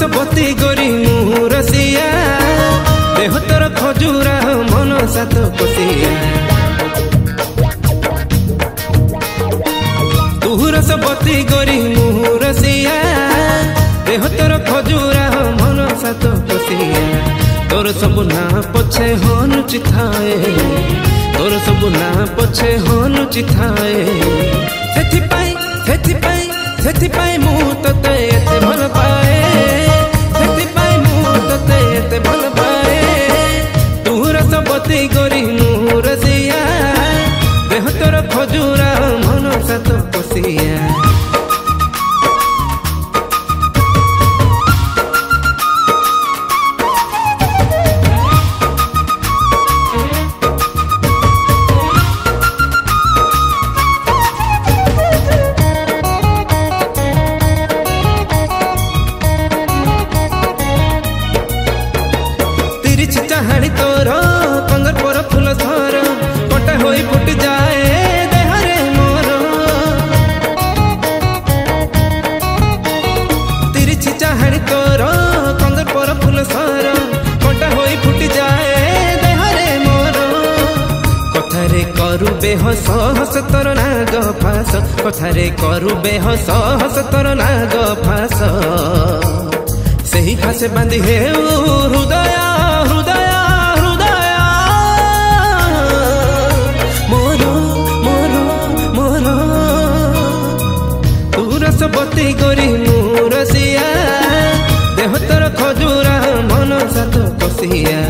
रसवती गोरी मुँह रसिया देह तोर खजुरा मन सात कोसिया तू रसवती गोरी मुँह रसिया देह तोर खजुरा मन सात कोसिया तोर सब ना पछे हनुची थाए तोर सब ना पछे हनुची थाए सेथिपाई मु तते एते भल पाए सेथिपाई मु तते एते भल पाए तू रसवती गोरी मुँह रसिया देह तोर खजुरा मन सात कोसिया चाहाड़ी तोर कंगर पर फूल सर कटा होई फुट जाए देहरे मोर तिरछी चाहाड़ी तोर कंगर पर फूल सर कटा होई फुट जाए देहरे मोर कथारे करू बेहस हस तोर नाग फास कथारे करू बेहस हस तोर नाग फास सही फासे बांधी हे हृदय रसवती गोरी मुँह रसिया देह तोर खजुरा मन सात कोसिया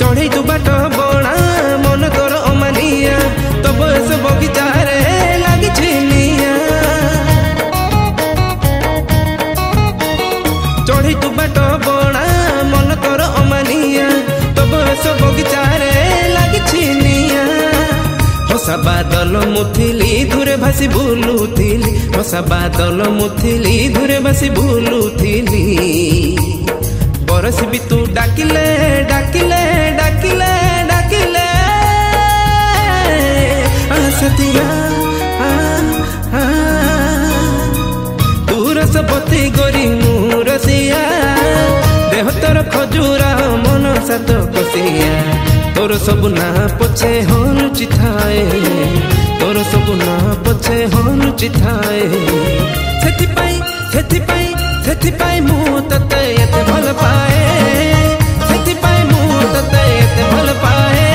चढ़ी तू बाट बणा मन तोर अमानिया तो बयस बगीचा रे लगी छिनिया चढ़ी तू बाट बणा मन तोर अमानिया तो बयस बगीचा रे लगी छिनिया हसा बादल मुथिली दूरे भासी बुलुथिली हसा बादल मुथिली दूरे भासी बुलुथिली बरस भी तू डाकिले डाकिले डाकिले डाकिले आसतिया तू रसवती गोरी मुँह रसिया देह तोर खजुरा मन सात कोसिया तोर सब ना पछे हनुची थाए तोर सब ना पछे हनुची थाए सेथिपाई मु तते एते भल पाए सेथिपाई मु तते एते भल पाए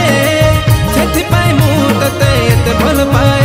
सेथिपाई मु तते एते भल पाए।